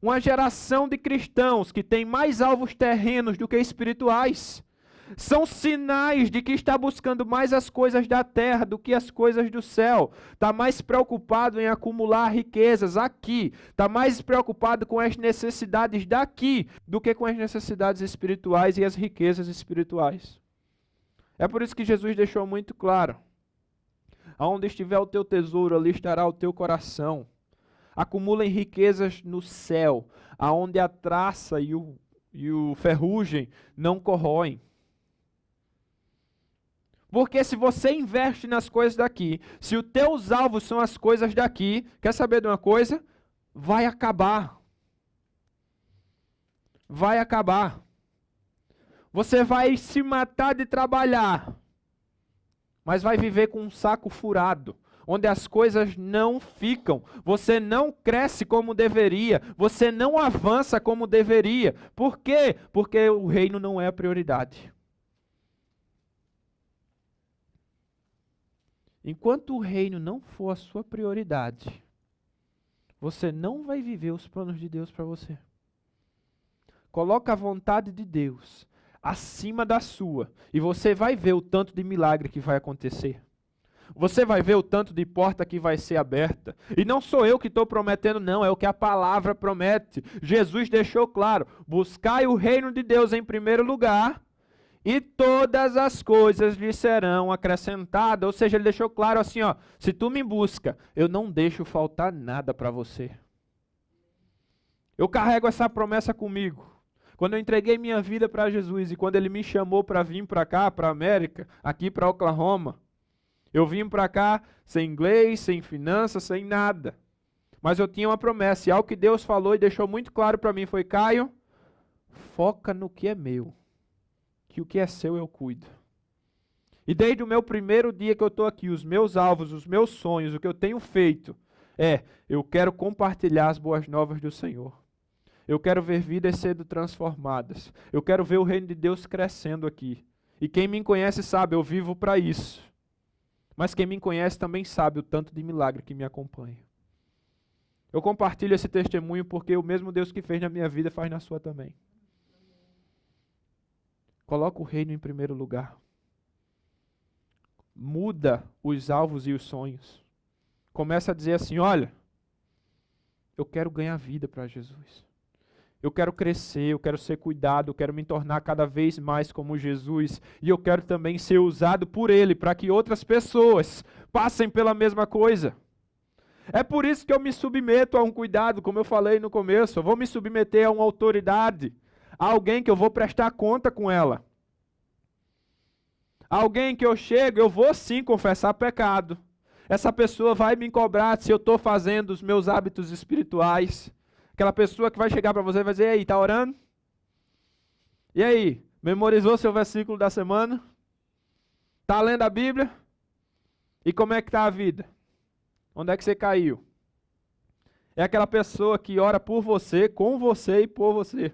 uma geração de cristãos que tem mais alvos terrenos do que espirituais. São sinais de que está buscando mais as coisas da terra do que as coisas do céu. Está mais preocupado em acumular riquezas aqui. Está mais preocupado com as necessidades daqui do que com as necessidades espirituais e as riquezas espirituais. É por isso que Jesus deixou muito claro: aonde estiver o teu tesouro, ali estará o teu coração. Acumulem riquezas no céu, aonde a traça e o ferrugem não corroem. Porque se você investe nas coisas daqui, se os teus alvos são as coisas daqui, quer saber de uma coisa? Vai acabar. Vai acabar. Você vai se matar de trabalhar, mas vai viver com um saco furado, onde as coisas não ficam, você não cresce como deveria, você não avança como deveria. Por quê? Porque o reino não é a prioridade. Enquanto o reino não for a sua prioridade, você não vai viver os planos de Deus para você. Coloca a vontade de Deus acima da sua, e você vai ver o tanto de milagre que vai acontecer. Você vai ver o tanto de porta que vai ser aberta. E não sou eu que estou prometendo, não. É o que a palavra promete. Jesus deixou claro: buscai o reino de Deus em primeiro lugar, e todas as coisas lhe serão acrescentadas. Ou seja, ele deixou claro assim, ó: se tu me busca, eu não deixo faltar nada para você. Eu carrego essa promessa comigo. Quando eu entreguei minha vida para Jesus e quando ele me chamou para vir para cá, para a América, aqui para Oklahoma, eu vim para cá sem inglês, sem finanças, sem nada. Mas eu tinha uma promessa, e algo que Deus falou e deixou muito claro para mim foi: Caio, foca no que é meu, que o que é seu eu cuido. E desde o meu primeiro dia que eu estou aqui, os meus alvos, os meus sonhos, o que eu tenho feito eu quero compartilhar as boas novas do Senhor. Eu quero ver vidas sendo transformadas. Eu quero ver o reino de Deus crescendo aqui. E quem me conhece sabe, eu vivo para isso. Mas quem me conhece também sabe o tanto de milagre que me acompanha. Eu compartilho esse testemunho porque o mesmo Deus que fez na minha vida faz na sua também. Coloca o reino em primeiro lugar. Muda os alvos e os sonhos. Começa a dizer assim: olha, eu quero ganhar vida para Jesus. Eu quero crescer, eu quero ser cuidado, eu quero me tornar cada vez mais como Jesus. E eu quero também ser usado por Ele, para que outras pessoas passem pela mesma coisa. É por isso que eu me submeto a um cuidado, como eu falei no começo. Eu vou me submeter a uma autoridade, Alguém que eu vou prestar conta com ela. Alguém que eu chego, eu vou sim confessar pecado. Essa pessoa vai me cobrar se eu estou fazendo os meus hábitos espirituais. Aquela pessoa que vai chegar para você e vai dizer, e aí, está orando? E aí, memorizou seu versículo da semana? Está lendo a Bíblia? E como é que está a vida? Onde é que você caiu? É aquela pessoa que ora por você, com você e por você.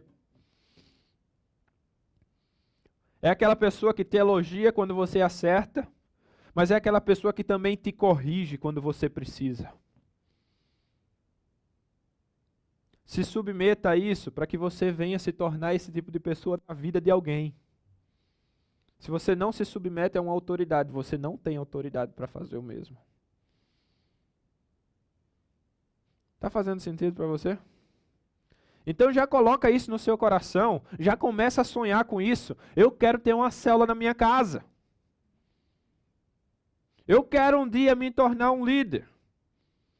É aquela pessoa que te elogia quando você acerta, mas é aquela pessoa que também te corrige quando você precisa. Se submeta a isso para que você venha se tornar esse tipo de pessoa na vida de alguém. Se você não se submete a uma autoridade, você não tem autoridade para fazer o mesmo. Está fazendo sentido para você? Então já coloca isso no seu coração, já começa a sonhar com isso. Eu quero ter uma célula na minha casa. Eu quero um dia me tornar um líder.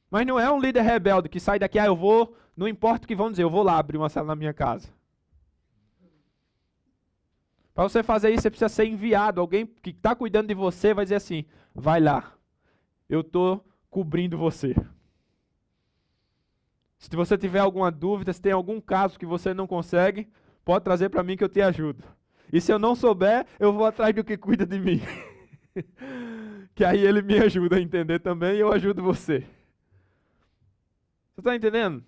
Mas não é um líder rebelde que sai daqui, eu vou, não importa o que vão dizer, eu vou lá abrir uma célula na minha casa. Para você fazer isso, você precisa ser enviado. Alguém que está cuidando de você vai dizer assim, vai lá, eu estou cobrindo você. Se você tiver alguma dúvida, se tem algum caso que você não consegue, pode trazer para mim que eu te ajudo. E se eu não souber, eu vou atrás do que cuida de mim. Que aí ele me ajuda a entender também e eu ajudo você. Você está entendendo?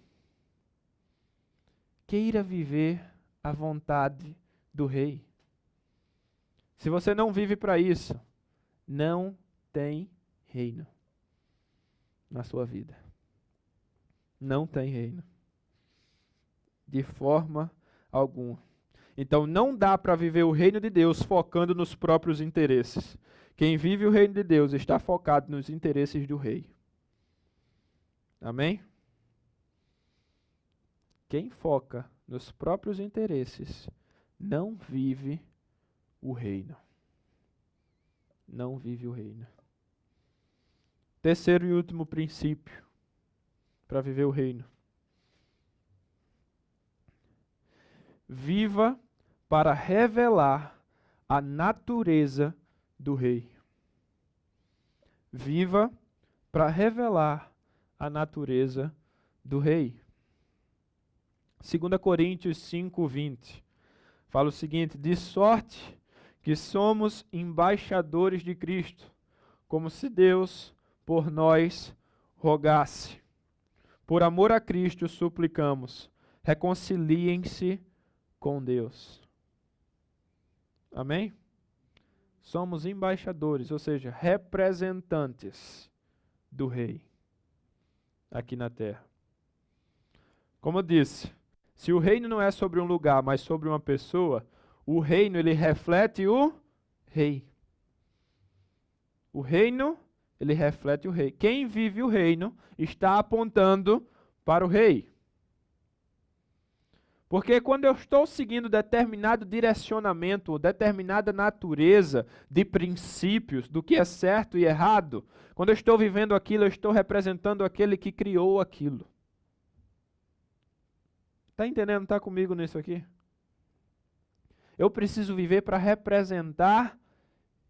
Queira viver a vontade do rei. Se você não vive para isso, não tem reino na sua vida. Não tem reino. De forma alguma. Então não dá para viver o reino de Deus focando nos próprios interesses. Quem vive o reino de Deus está focado nos interesses do rei. Amém? Quem foca nos próprios interesses não vive o reino. Não vive o reino. Terceiro e último princípio para viver o reino. Viva para revelar a natureza do rei. Viva para revelar a natureza do rei. 2 Coríntios 5:20 fala o seguinte: de sorte que somos embaixadores de Cristo, como se Deus por nós rogasse. Por amor a Cristo suplicamos, reconciliem-se com Deus. Amém? Somos embaixadores, ou seja, representantes do rei aqui na terra. Como eu disse, se o reino não é sobre um lugar, mas sobre uma pessoa, o reino ele reflete o rei. O reino ele reflete o rei. Quem vive o reino está apontando para o rei. Porque quando eu estou seguindo determinado direcionamento, ou determinada natureza de princípios, do que é certo e errado, quando eu estou vivendo aquilo, eu estou representando aquele que criou aquilo. Está entendendo? Está comigo nisso aqui? Eu preciso viver para representar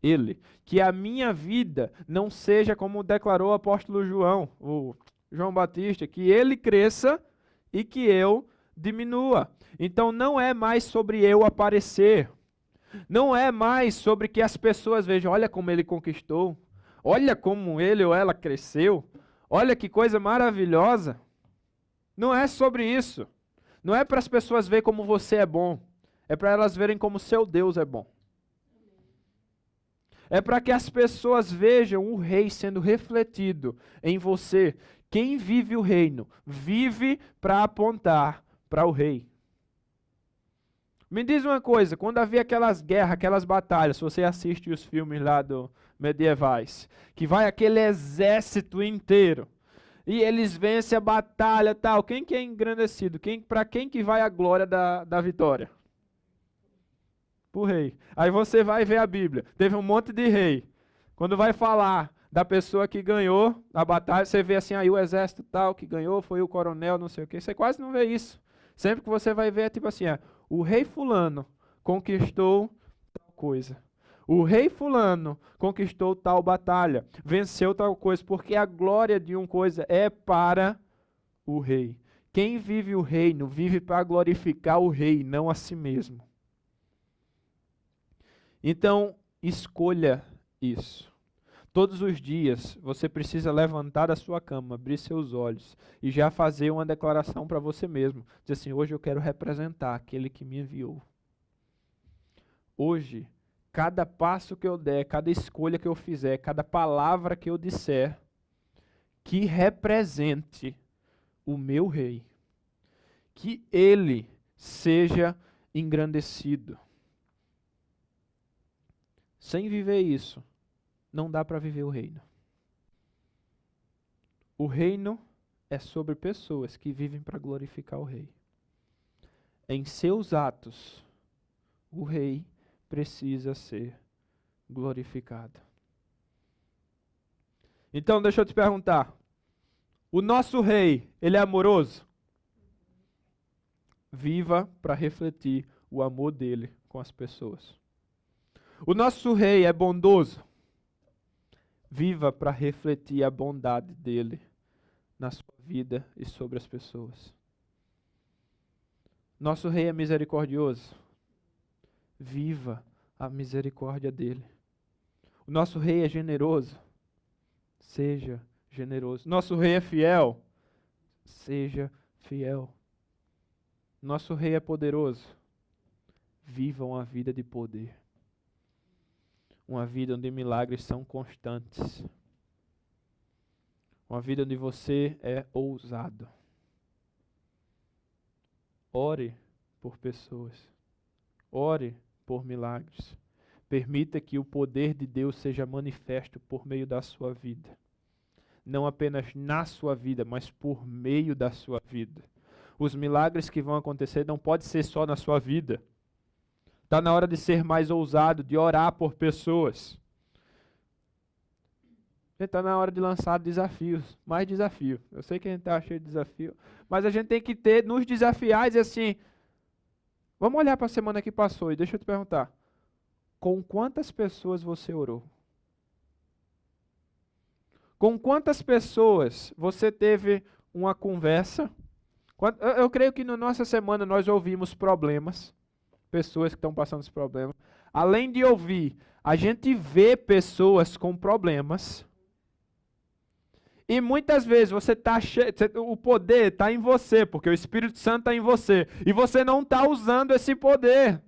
Ele. Que a minha vida não seja como declarou o apóstolo João, o João Batista, que ele cresça e que eu diminua. Então não é mais sobre eu aparecer. Não é mais sobre que as pessoas vejam, olha como ele conquistou, olha como ele ou ela cresceu, olha que coisa maravilhosa. Não é sobre isso. Não é para as pessoas verem como você é bom. É para elas verem como seu Deus é bom. É para que as pessoas vejam o rei sendo refletido em você. Quem vive o reino, vive para apontar para o rei. Me diz uma coisa, quando havia aquelas guerras, aquelas batalhas, se você assiste os filmes lá medievais, que vai aquele exército inteiro, e eles vencem a batalha e tal, quem que é engrandecido? Para quem que vai a glória da vitória? Para o rei. Aí você vai ver a Bíblia, teve um monte de rei. Quando vai falar da pessoa que ganhou a batalha, você vê assim, aí o exército tal que ganhou foi o coronel, não sei o quê. Você quase não vê isso. Sempre que você vai ver é tipo assim, o rei fulano conquistou tal coisa. O rei fulano conquistou tal batalha, venceu tal coisa, porque a glória de uma coisa é para o rei. Quem vive o reino, vive para glorificar o rei, não a si mesmo. Então, escolha isso. Todos os dias você precisa levantar da sua cama, abrir seus olhos e já fazer uma declaração para você mesmo. Dizer assim, hoje eu quero representar aquele que me enviou. Hoje, cada passo que eu der, cada escolha que eu fizer, cada palavra que eu disser, que represente o meu rei. Que ele seja engrandecido. Sem viver isso, não dá para viver o reino. O reino é sobre pessoas que vivem para glorificar o rei. Em seus atos, o rei precisa ser glorificado. Então, deixa eu te perguntar. O nosso rei, ele é amoroso? Viva para refletir o amor dele com as pessoas. O nosso rei é bondoso? Viva para refletir a bondade dele na sua vida e sobre as pessoas. Nosso rei é misericordioso? Viva a misericórdia dele. O nosso rei é generoso? Seja generoso. Nosso rei é fiel? Seja fiel. Nosso rei é poderoso? Viva uma vida de poder. Uma vida onde milagres são constantes. Uma vida onde você é ousado. Ore por pessoas. Ore por milagres. Permita que o poder de Deus seja manifesto por meio da sua vida. Não apenas na sua vida, mas por meio da sua vida. Os milagres que vão acontecer não pode ser só na sua vida. Está na hora de ser mais ousado, de orar por pessoas. Está na hora de lançar desafios, mais desafio. Eu sei que a gente está cheio de desafio, mas a gente tem que ter, nos desafiar e dizer assim, vamos olhar para a semana que passou e deixa eu te perguntar, com quantas pessoas você orou? Com quantas pessoas você teve uma conversa? Eu creio que na nossa semana nós ouvimos problemas, pessoas que estão passando esse problema. Além de ouvir, a gente vê pessoas com problemas. E muitas vezes você está cheio, o poder está em você, porque o Espírito Santo está em você. E você não está usando esse poder.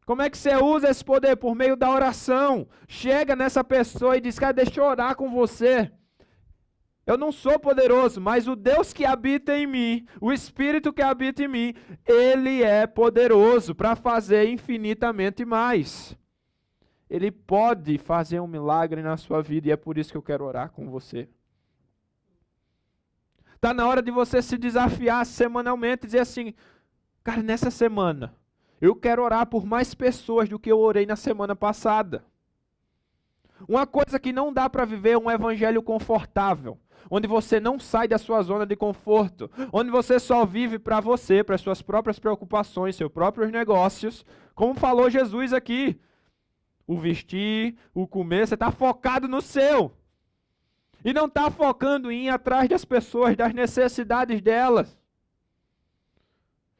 Como é que você usa esse poder? Por meio da oração. Chega nessa pessoa e diz, cara, deixa eu orar com você. Eu não sou poderoso, mas o Deus que habita em mim, o Espírito que habita em mim, Ele é poderoso para fazer infinitamente mais. Ele pode fazer um milagre na sua vida e é por isso que eu quero orar com você. Está na hora de você se desafiar semanalmente e dizer assim, cara, nessa semana, eu quero orar por mais pessoas do que eu orei na semana passada. Uma coisa que não dá para viver é um evangelho confortável, onde você não sai da sua zona de conforto, onde você só vive para você, para as suas próprias preocupações, seus próprios negócios, como falou Jesus aqui. O vestir, o comer, você está focado no seu. E não está focando em ir atrás das pessoas, das necessidades delas.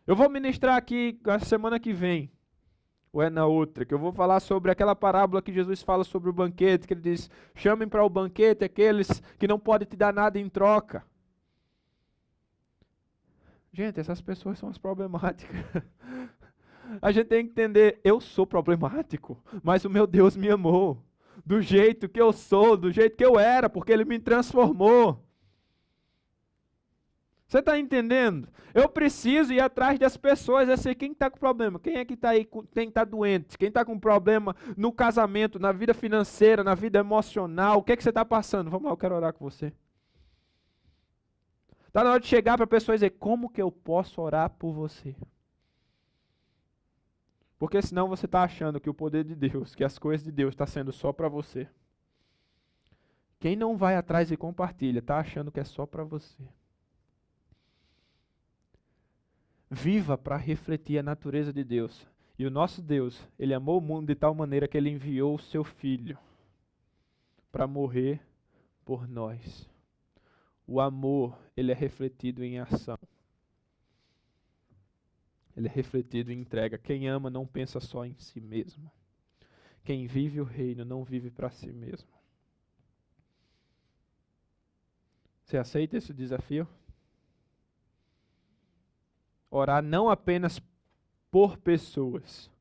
Eu vou ministrar aqui na semana que vem, ou é na outra, que eu vou falar sobre aquela parábola que Jesus fala sobre o banquete, que ele diz, chamem para o banquete aqueles que não podem te dar nada em troca. Gente, essas pessoas são as problemáticas. A gente tem que entender, eu sou problemático, mas o meu Deus me amou. Do jeito que eu sou, do jeito que eu era, porque Ele me transformou. Você está entendendo? Eu preciso ir atrás das pessoas, é ser quem está com problema, quem é que está aí, quem está doente, quem está com problema no casamento, na vida financeira, na vida emocional, o que é que você está passando? Vamos lá, eu quero orar com você. Está na hora de chegar para a pessoa e dizer, como que eu posso orar por você? Porque senão você está achando que o poder de Deus, que as coisas de Deus está sendo só para você. Quem não vai atrás e compartilha, está achando que é só para você. viva para refletir a natureza de Deus. E o nosso Deus, Ele amou o mundo de tal maneira que Ele enviou o seu Filho para morrer por nós. O amor, ele é refletido em ação. Ele é refletido em entrega. Quem ama não pensa só em si mesmo. Quem vive o reino não vive para si mesmo. Você aceita esse desafio? Orar não apenas por pessoas,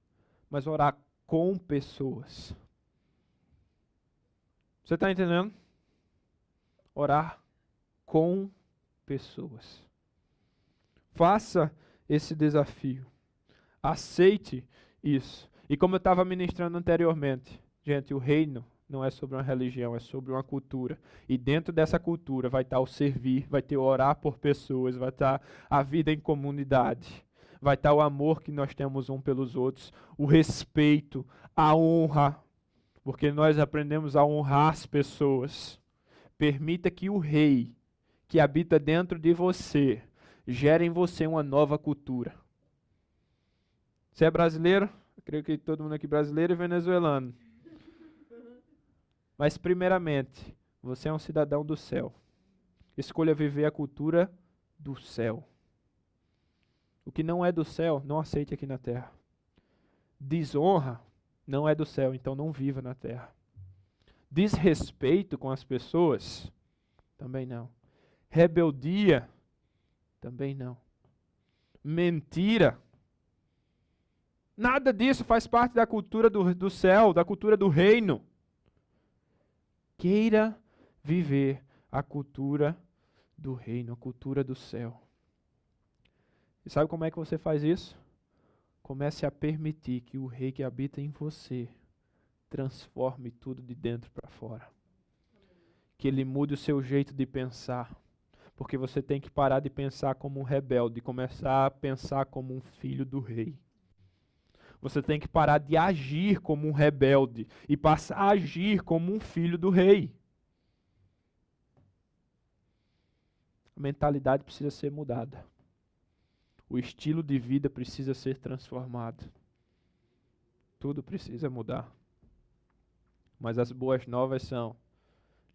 mas orar com pessoas. Você está entendendo? Orar com pessoas. Faça esse desafio. Aceite isso. E como eu estava ministrando anteriormente, gente, o reino não é sobre uma religião, é sobre uma cultura. E dentro dessa cultura vai estar o servir, vai ter o orar por pessoas, vai estar a vida em comunidade, vai estar o amor que nós temos um pelos outros, o respeito, a honra, porque nós aprendemos a honrar as pessoas. Permita que o rei que habita dentro de você gere em você uma nova cultura. Você é brasileiro? Eu creio que todo mundo aqui é brasileiro e venezuelano. Mas primeiramente, você é um cidadão do céu. Escolha viver a cultura do céu. O que não é do céu, não aceite aqui na terra. Desonra não é do céu, então não viva na terra. Desrespeito com as pessoas, também não. Rebeldia, também não. Mentira, nada disso faz parte da cultura do céu, da cultura do reino. Queira viver a cultura do reino, a cultura do céu. E sabe como é que você faz isso? Comece a permitir que o rei que habita em você transforme tudo de dentro para fora. Que ele mude o seu jeito de pensar. Porque você tem que parar de pensar como um rebelde e começar a pensar como um filho do rei. Você tem que parar de agir como um rebelde e passar a agir como um filho do rei. A mentalidade precisa ser mudada. O estilo de vida precisa ser transformado. Tudo precisa mudar. Mas as boas novas são: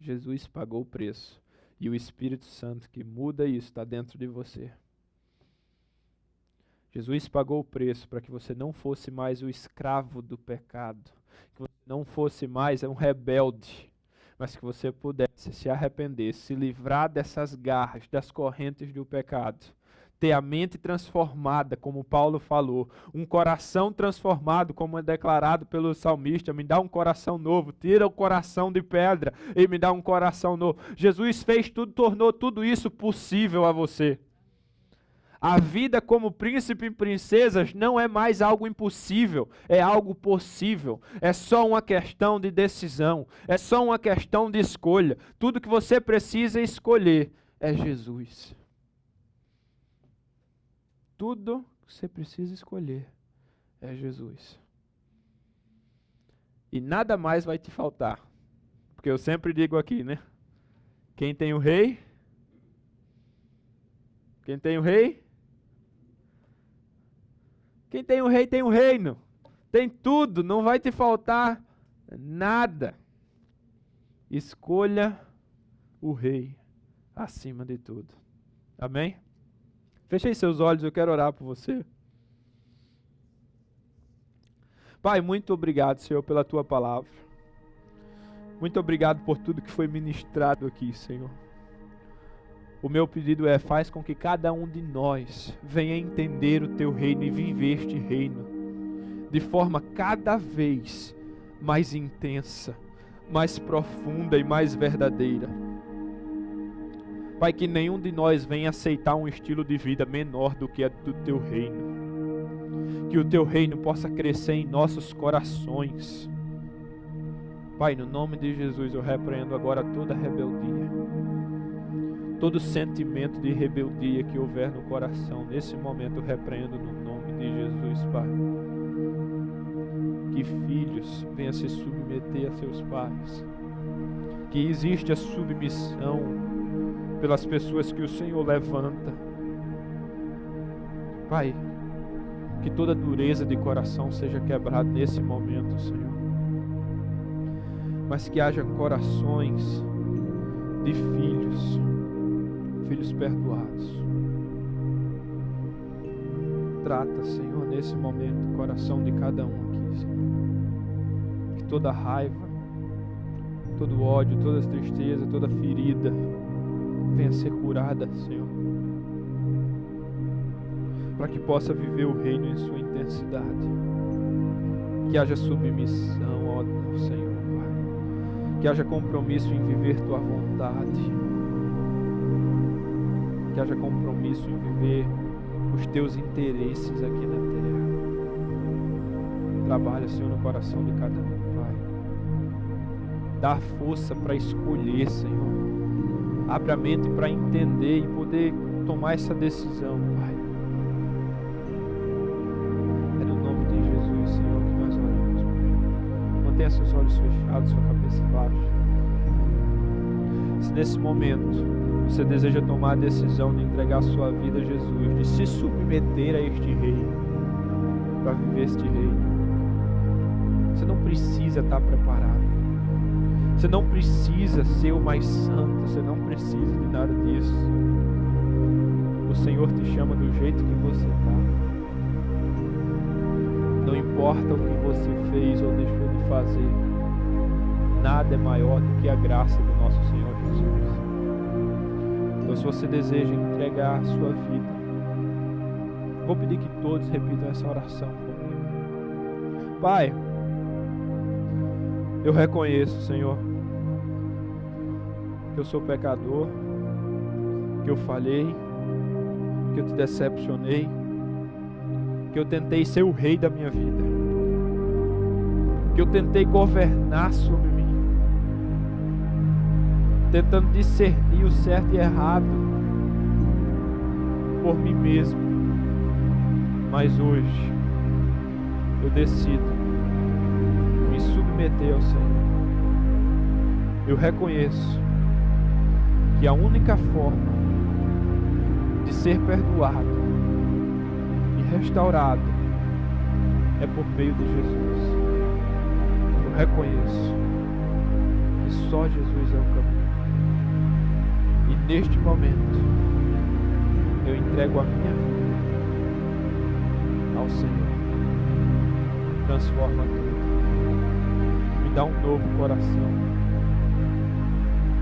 Jesus pagou o preço. E o Espírito Santo que muda isso está dentro de você. Jesus pagou o preço para que você não fosse mais o escravo do pecado. Que você não fosse mais um rebelde. Mas que você pudesse se arrepender, se livrar dessas garras, das correntes do pecado. Ter a mente transformada, como Paulo falou. Um coração transformado, como é declarado pelo salmista. Me dá um coração novo. Tira o coração de pedra e me dá um coração novo. Jesus fez tudo, tornou tudo isso possível a você. A vida como príncipe e princesas não é mais algo impossível, é algo possível. É só uma questão de decisão, é só uma questão de escolha. Tudo que você precisa escolher é Jesus. Tudo que você precisa escolher é Jesus. E nada mais vai te faltar. Porque eu sempre digo aqui, né? Quem tem o rei? Quem tem o rei? Quem tem o rei tem o reino. Tem tudo, não vai te faltar nada. Escolha o rei acima de tudo. Amém? Fechei seus olhos, eu quero orar por você. Pai, muito obrigado, Senhor, pela Tua palavra. Muito obrigado por tudo que foi ministrado aqui, Senhor. O meu pedido é: faz com que cada um de nós venha entender o Teu reino e viver este reino de forma cada vez mais intensa, mais profunda e mais verdadeira. Pai, que nenhum de nós venha aceitar um estilo de vida menor do que é do Teu reino. Que o Teu reino possa crescer em nossos corações. Pai, no nome de Jesus eu repreendo agora toda rebeldia. Todo sentimento de rebeldia que houver no coração, nesse momento eu repreendo no nome de Jesus, Pai. Que filhos venham se submeter a seus pais. Que existe a submissão pelas pessoas que o Senhor levanta. Pai, que toda dureza de coração seja quebrada nesse momento, Senhor. Mas que haja corações de filhos perdoados. Trata, Senhor, nesse momento o coração de cada um aqui, Senhor. Que toda raiva, todo ódio, toda tristeza, toda ferida venha ser curada, Senhor. Para que possa viver o reino em sua intensidade. Que haja submissão ao Senhor, Pai. Que haja compromisso em viver tua vontade. Que haja compromisso em viver os teus interesses aqui na terra. Trabalha, Senhor, no coração de cada um, Pai. Dá força para escolher, Senhor. Abre a mente para entender e poder tomar essa decisão, Pai. É no nome de Jesus, Senhor, que nós oramos, Pai. Mantenha seus olhos fechados, sua cabeça baixa. Se nesse momento você deseja tomar a decisão de entregar sua vida a Jesus, de se submeter a este reino, para viver este reino, você não precisa estar preparado. Você não precisa ser o mais santo, você não precisa de nada disso. O Senhor te chama do jeito que você está. Não importa o que você fez ou deixou de fazer, nada é maior do que a graça do nosso Senhor Jesus. Então, se você deseja entregar a sua vida, vou pedir que todos repitam essa oração comigo. Pai, eu reconheço, Senhor, que eu sou pecador, que eu falhei, que eu te decepcionei, que eu tentei ser o rei da minha vida, que eu tentei governar sobre mim, tentando discernir o certo e errado por mim mesmo. Mas hoje eu decido me submeter ao Senhor. Eu reconheço que a única forma de ser perdoado e restaurado é por meio de Jesus. Eu reconheço que só Jesus é o caminho. E neste momento eu entrego a minha vida ao Senhor. Transforma tudo. Me dá um novo coração,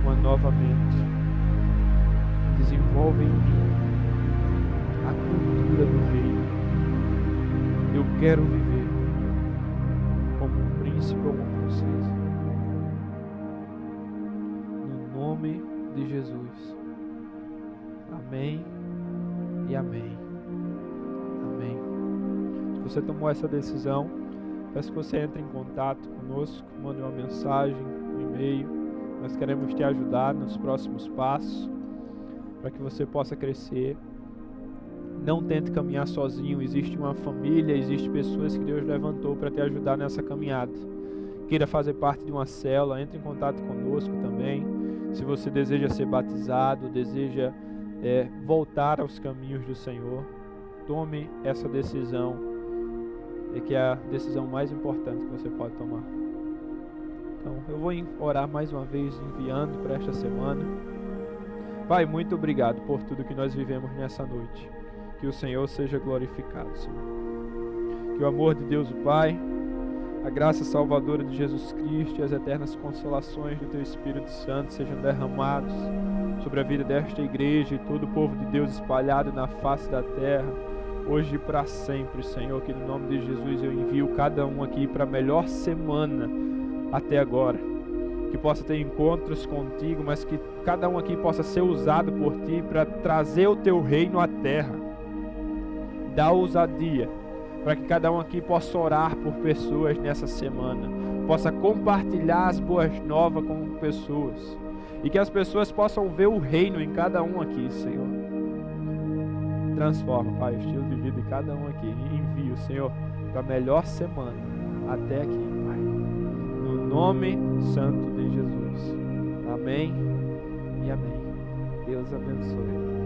uma nova mente. Desenvolve em mim a cultura do reino. Eu quero viver como um príncipe ou uma princesa. No nome de Jesus. Amém e amém. Amém. Se você tomou essa decisão, peço que você entre em contato conosco, mande uma mensagem, um e-mail. Nós queremos te ajudar nos próximos passos, para que você possa crescer. Não tente caminhar sozinho. Existe uma família, existem pessoas que Deus levantou para te ajudar nessa caminhada. Queira fazer parte de uma célula, entre em contato conosco também. Se você deseja ser batizado, deseja voltar aos caminhos do Senhor, tome essa decisão, que é a decisão mais importante que você pode tomar. Então, eu vou orar mais uma vez, enviando para esta semana. Pai, muito obrigado por tudo que nós vivemos nessa noite. Que o Senhor seja glorificado, Senhor. Que o amor de Deus o Pai, a graça salvadora de Jesus Cristo e as eternas consolações do Teu Espírito Santo sejam derramados sobre a vida desta igreja e todo o povo de Deus espalhado na face da terra, hoje e para sempre, Senhor. Que no nome de Jesus eu envio cada um aqui para a melhor semana até agora. Que possa ter encontros contigo, mas que cada um aqui possa ser usado por Ti para trazer o Teu reino à terra. Dá ousadia para que cada um aqui possa orar por pessoas nessa semana, possa compartilhar as boas novas com pessoas, e que as pessoas possam ver o reino em cada um aqui, Senhor. Transforma, Pai, o estilo de vida de cada um aqui, e envia, Senhor, para a melhor semana até aqui, Pai, no nome santo de Jesus. Amém e amém. Deus abençoe.